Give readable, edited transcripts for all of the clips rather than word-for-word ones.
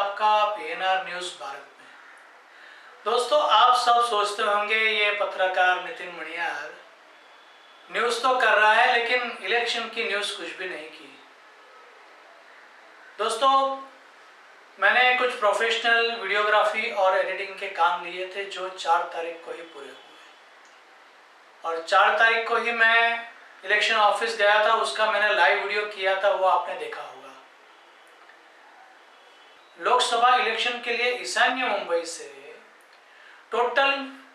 आपका PNR news Bharat में। दोस्तों, आप सब सोचते होंगे ये पत्रकार नितिन मणियार न्यूज़ तो कर रहा है लेकिन इलेक्शन की न्यूज़ कुछ भी नहीं की। दोस्तों, मैंने कुछ प्रोफेशनल वीडियोग्राफी और एडिटिंग के काम लिए थे जो 4 तारीख को ही पूरे हुए और 4 तारीख को ही मैं इलेक्शन ऑफिस गया था। उसका मैंने लाइव वीडियो किया था, वो आपने देखा होगा। लोकसभा इलेक्शन के लिए ईशान्य मुंबई से टोटल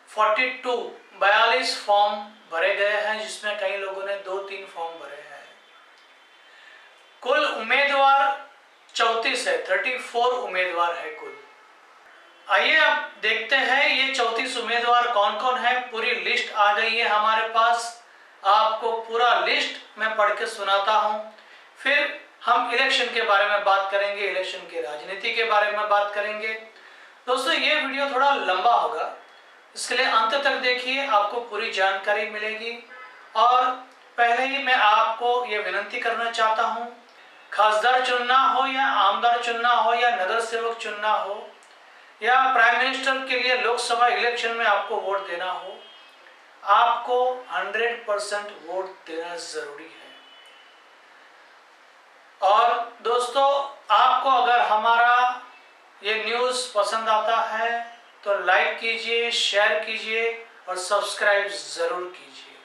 42 फॉर्म भरे गए हैं, जिसमें कई लोगों ने 2-3 फॉर्म भरे हैं। कुल उम्मीदवार 34 है, 34 उम्मीदवार है कुल। आइए अब देखते हैं ये 34 उम्मीदवार कौन कौन है। पूरी लिस्ट आ गई है हमारे पास, आपको पूरा लिस्ट मैं पढ़ के सुनाता हूं। फिर हम इलेक्शन के बारे में बात करेंगे, इलेक्शन की राजनीति के बारे में बात करेंगे। दोस्तों, ये वीडियो थोड़ा लंबा होगा, इसके लिए अंत तक देखिए, आपको पूरी जानकारी मिलेगी। और पहले ही मैं आपको ये विनती करना चाहता हूँ, खासदार चुनना हो या आमदार चुनना हो या नगर सेवक चुनना हो या प्राइम मिनिस्टर के लिए लोकसभा इलेक्शन में आपको वोट देना हो, आपको 100% वोट देना जरूरी है। और दोस्तों, आपको अगर हमारा ये न्यूज़ पसंद आता है तो लाइक कीजिए, शेयर कीजिए और सब्सक्राइब ज़रूर कीजिए।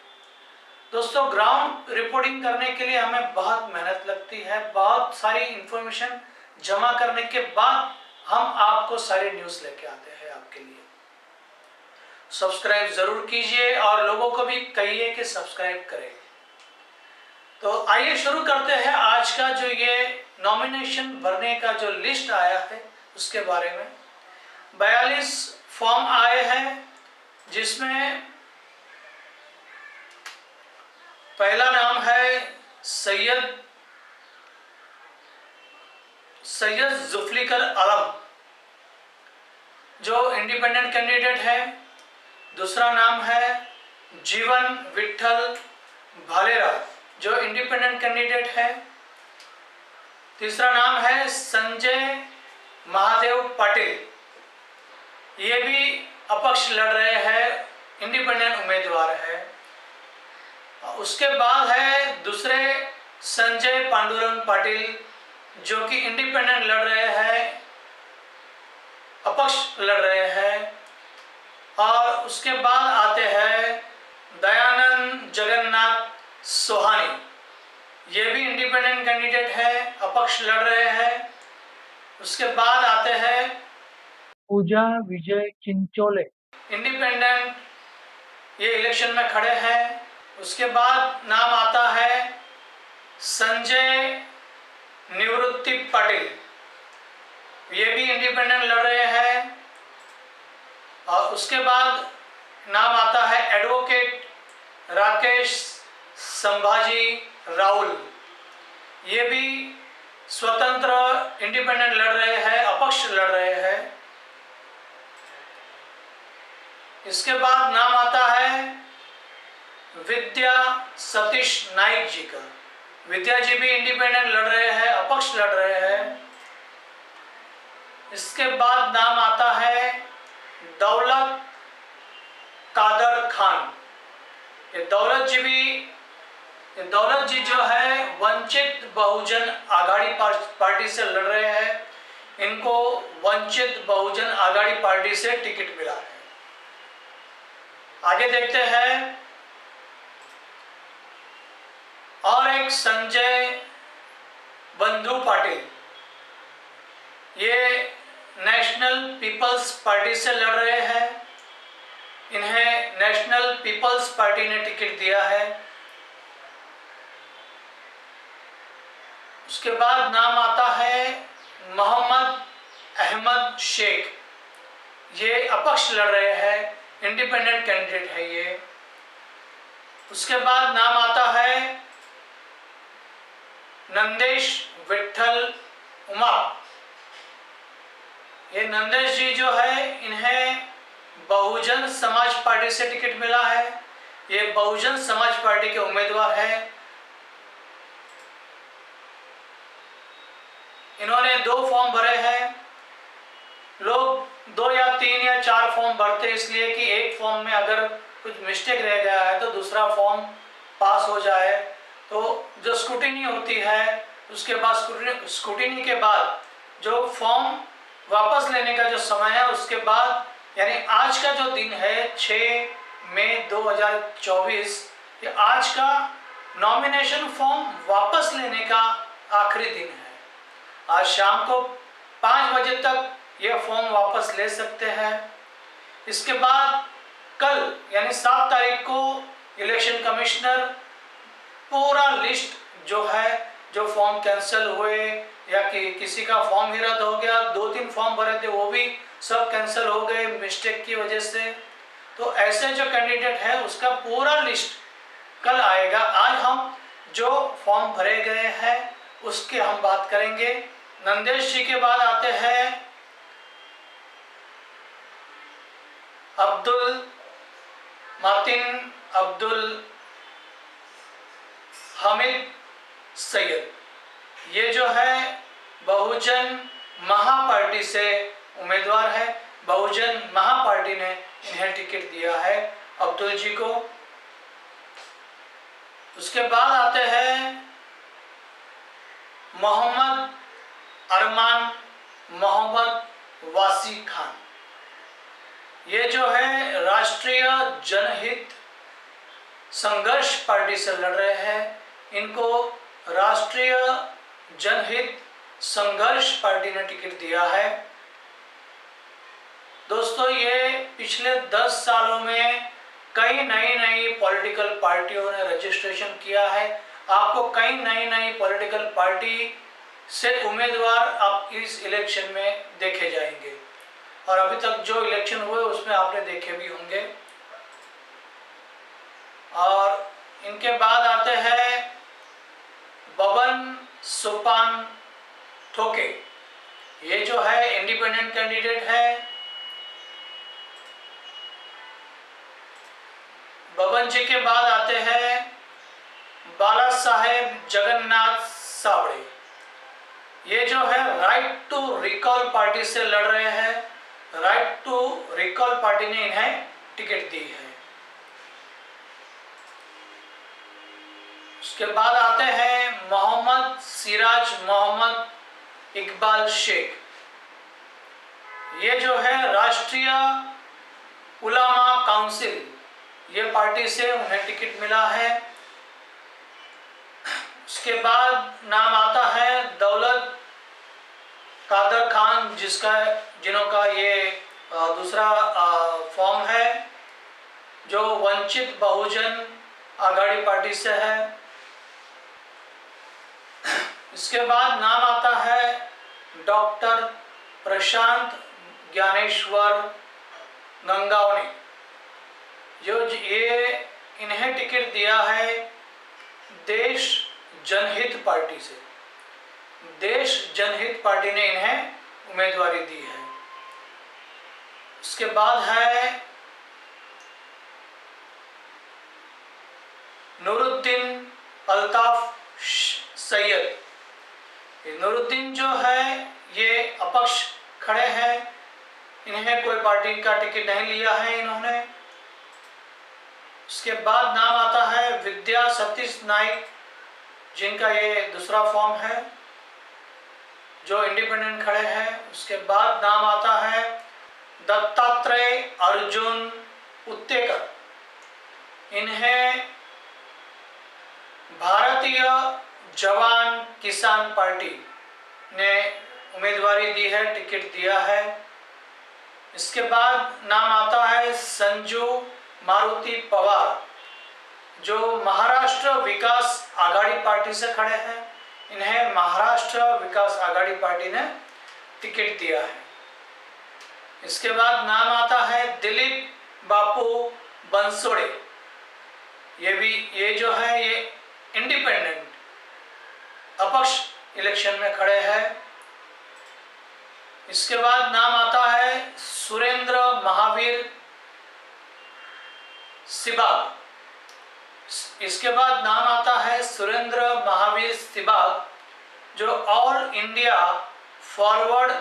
दोस्तों, ग्राउंड रिपोर्टिंग करने के लिए हमें बहुत मेहनत लगती है। बहुत सारी इंफॉर्मेशन जमा करने के बाद हम आपको सारी न्यूज़ लेके आते हैं आपके लिए। सब्सक्राइब ज़रूर कीजिए और लोगों को भी कहिए कि सब्सक्राइब करें। तो आइए शुरू करते हैं आज का जो ये नॉमिनेशन भरने का जो लिस्ट आया है उसके बारे में। 42 फॉर्म आए हैं, जिसमें पहला नाम है सैयद जुल्फिकार आलम, जो इंडिपेंडेंट कैंडिडेट है। दूसरा नाम है जीवन विठल भालेराव, जो इंडिपेंडेंट कैंडिडेट है। तीसरा नाम है संजय महादेव पाटिल, ये भी अपक्ष लड़ रहे हैं, इंडिपेंडेंट उम्मीदवार है। उसके बाद है दूसरे संजय पांडुरंग पाटिल, जो कि इंडिपेंडेंट लड़ रहे हैं, अपक्ष लड़ रहे हैं। और उसके बाद आते हैं दयानंद जगन्नाथ सोहानी, ये भी इंडिपेंडेंट कैंडिडेट है, अपक्ष लड़ रहे हैं। उसके बाद आते हैं पूजा विजय चिंचोले, इंडिपेंडेंट, ये इलेक्शन में खड़े हैं। उसके बाद नाम आता है संजय निवृत्ति पाटिल, ये भी इंडिपेंडेंट लड़ रहे हैं। और उसके बाद नाम आता है एडवोकेट राकेश संभाजी राहुल, ये भी स्वतंत्र इंडिपेंडेंट लड़ रहे हैं, अपक्ष लड़ रहे हैं। इसके बाद नाम आता है विद्या सतीश नाइक जी का, विद्या जी भी इंडिपेंडेंट लड़ रहे हैं, अपक्ष लड़ रहे हैं। इसके बाद नाम आता है दौलत कादर खान, ये दौलत जी जो है वंचित बहुजन आघाड़ी पार्टी से लड़ रहे हैं, इनको वंचित बहुजन आघाड़ी पार्टी से टिकट मिला है। आगे देखते हैं, और एक संजय बंधु पाटिल, ये नेशनल पीपल्स पार्टी से लड़ रहे हैं, इन्हें नेशनल पीपल्स पार्टी ने टिकट दिया है। उसके बाद नाम आता है मोहम्मद अहमद शेख, ये अपक्ष लड़ रहे हैं, इंडिपेंडेंट कैंडिडेट है ये। उसके बाद नाम आता है नंदेश विठल उमा, ये नंदेश जी जो है इन्हें बहुजन समाज पार्टी से टिकट मिला है, ये बहुजन समाज पार्टी के उम्मीदवार है। इन्होंने 2 फॉर्म भरे हैं, लोग 2 या 3 या 4 फॉर्म भरते हैं, इसलिए कि एक फॉर्म में अगर कुछ मिस्टेक रह गया है तो दूसरा फॉर्म पास हो जाए। तो जो स्क्रूटिनी होती है, उसके बाद स्क्रूटिनी के बाद जो फॉर्म वापस लेने का जो समय है, उसके बाद यानी आज का जो दिन है 6 मई 2024, ये आज का नॉमिनेशन फॉर्म वापस लेने का आखिरी दिन है। आज शाम को 5 बजे तक ये फॉर्म वापस ले सकते हैं। इसके बाद कल यानी 7 तारीख को इलेक्शन कमिश्नर पूरा लिस्ट जो है, जो फॉर्म कैंसिल हुए या कि किसी का फॉर्म ही रद्द हो गया, 2-3 फॉर्म भरे थे वो भी सब कैंसिल हो गए मिस्टेक की वजह से, तो ऐसे जो कैंडिडेट है उसका पूरा लिस्ट कल आएगा। आज हम जो फॉर्म भरे गए हैं उसके हम बात करेंगे। नंदेश जी के बाद आते हैं अब्दुल मातिन अब्दुल हामिद सैयद, ये जो है बहुजन महापार्टी से उम्मीदवार है। बहुजन महापार्टी ने इन्हें टिकट दिया है अब्दुल जी को। उसके बाद आते हैं मोहम्मद अरमान मोहम्मद वासी खान, ये जो है राष्ट्रीय जनहित संघर्ष पार्टी से लड़ रहे हैं। इनको राष्ट्रीय जनहित संघर्ष पार्टी ने टिकट दिया है। दोस्तों, ये पिछले 10 सालों में कई नई पॉलिटिकल पार्टियों ने रजिस्ट्रेशन किया है। आपको कई नई पॉलिटिकल पार्टी से उम्मीदवार आप इस इलेक्शन में देखे जाएंगे, और अभी तक जो इलेक्शन हुए उसमें आपने देखे भी होंगे। और इनके बाद आते हैं बबन सोपान ठोके, ये जो है इंडिपेंडेंट कैंडिडेट है। बबन जी के बाद आते हैं बाला साहेब जगन्नाथ सावड़े, ये जो है राइट टू रिकॉल पार्टी से लड़ रहे हैं। राइट टू रिकॉल पार्टी ने इन्हें टिकट दी है। उसके बाद आते हैं मोहम्मद सिराज मोहम्मद इकबाल शेख, ये जो है राष्ट्रीय उलामा काउंसिल, ये पार्टी से उन्हें टिकट मिला है। उसके बाद नाम आता है दौलत कादर खान, जिनका ये दूसरा फॉर्म है, जो वंचित बहुजन आघाड़ी पार्टी से है। इसके बाद नाम आता है डॉक्टर प्रशांत ज्ञानेश्वर गंगावने, जो ये इन्हें टिकट दिया है देश जनहित पार्टी से। देश जनहित पार्टी ने इन्हें उम्मीदवारी दी है। उसके बाद है नूरुद्दीन अल्ताफ सैयद, नूरुद्दीन जो है ये अपक्ष खड़े हैं, इन्हें कोई पार्टी का टिकट नहीं लिया है इन्होंने। उसके बाद नाम आता है विद्या सतीश नाइक, जिनका ये दूसरा फॉर्म है, जो इंडिपेंडेंट खड़े हैं। उसके बाद नाम आता है दत्तात्रेय अर्जुन उत्तेकर, इन्हें भारतीय जवान किसान पार्टी ने उम्मीदवारी दी है, टिकट दिया है। इसके बाद नाम आता है संजू मारुति पवार, जो महाराष्ट्र विकास आघाड़ी पार्टी से खड़े हैं, इन्हें महाराष्ट्र विकास आघाड़ी पार्टी ने टिकट दिया है। इसके बाद नाम आता है दिलीप बापू बंसोड़े, ये जो है ये इंडिपेंडेंट अपक्ष इलेक्शन में खड़े हैं। इसके बाद नाम आता है सुरेंद्र महावीर सिबाग, इसके बाद नाम आता है सुरेंद्र महावीर सिबाग, जो all India forward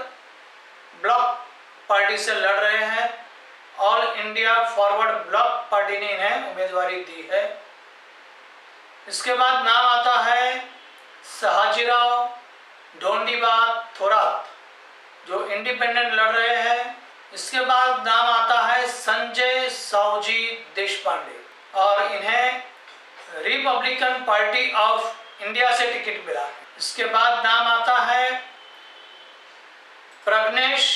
block party से लड़ रहे हैं। All India forward block party ने इन्हें उम्मीदवारी दी है। इसके बाद नाम आता है सहाजीराव ढोंडीबात थोरात, जो इंडिपेंडेंट लड़ रहे हैं। इसके बाद नाम आता है संजय सावजी देशपांडे, और इन्हें रिपब्लिकन पार्टी ऑफ इंडिया से टिकट मिला। इसके बाद नाम आता है प्रज्ञेश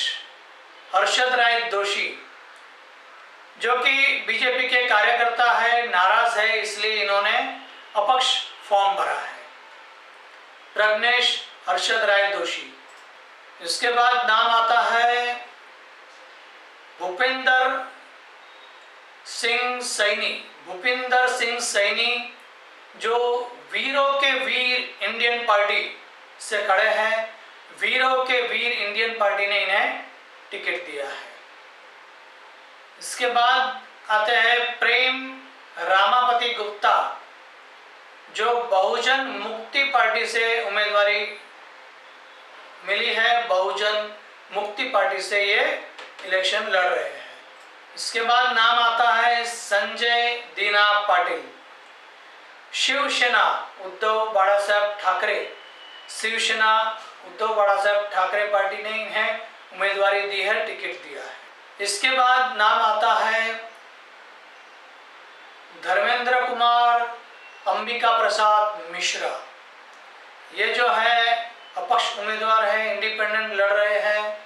हर्षद राय दोषी, जो कि बीजेपी के कार्यकर्ता है, नाराज है, इसलिए इन्होंने अपक्ष फॉर्म भरा है, प्रज्ञेश हर्षद राय दोषी। इसके बाद नाम आता है भूपिंदर सिंह सैनी, भूपिंदर सिंह सैनी, जो वीरों के वीर इंडियन पार्टी से खड़े हैं। वीरों के वीर इंडियन पार्टी ने इन्हें टिकट दिया है। इसके बाद आते हैं प्रेम रामापति गुप्ता, जो बहुजन मुक्ति पार्टी से उम्मीदवारी मिली है। बहुजन मुक्ति पार्टी से ये इलेक्शन लड़ रहे हैं। इसके बाद नाम आता है संजय दीना पाटिल, शिवसेना उद्धव बाला साहब ठाकरे, शिवसेना उद्धव बाला साहब ठाकरे पार्टी ने इन्हें उम्मीदवारी दी है, टिकट दिया है। इसके बाद नाम आता है धर्मेंद्र कुमार अंबिका प्रसाद मिश्रा, ये जो है अपक्ष उम्मीदवार है, इंडिपेंडेंट लड़ रहे हैं।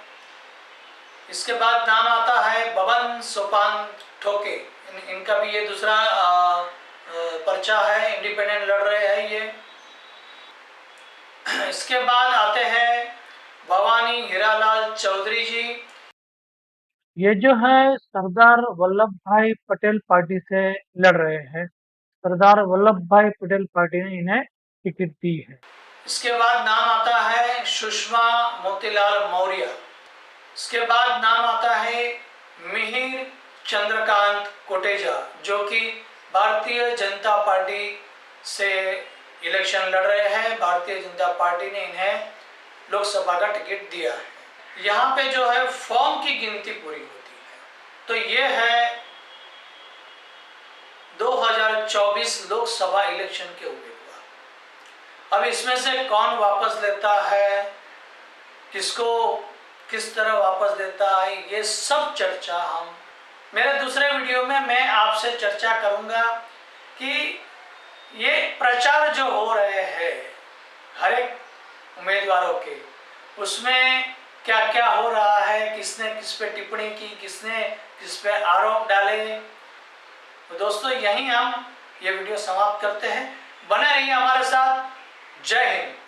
इसके बाद नाम आता है बबन सोपान ठोके, इनका भी ये दूसरा पर्चा है, इंडिपेंडेंट लड़ रहे हैं ये। इसके बाद आते हैं भवानी हीरालाल चौधरी जी, ये जो है सरदार वल्लभ भाई पटेल पार्टी से लड़ रहे हैं। सरदार वल्लभ भाई पटेल पार्टी ने इन्हें टिकट दी है। इसके बाद नाम आता है सुषमा मोतीलाल मौर्य। इसके बाद नाम आता है मिहिर चंद्रकांत कोटेचा, जो कि भारतीय जनता पार्टी से इलेक्शन लड़ रहे हैं। भारतीय जनता पार्टी ने इन्हें लोकसभा का टिकट दिया है। यहाँ पे जो है फॉर्म की गिनती पूरी होती है। तो ये है 2024 लोकसभा इलेक्शन के उम्मीदवार। अब इसमें से कौन वापस लेता है, किसको किस तरह वापस देता है, ये सब चर्चा हम मेरे दूसरे वीडियो में मैं आपसे चर्चा करूंगा कि ये प्रचार जो हो रहे हैं हर एक उम्मीदवारों के, उसमें क्या क्या हो रहा है, किसने किस पे टिप्पणी की, किसने किस पे आरोप डाले। तो दोस्तों यहीं हम ये वीडियो समाप्त करते हैं। बने रहिए हमारे साथ। जय हिंद।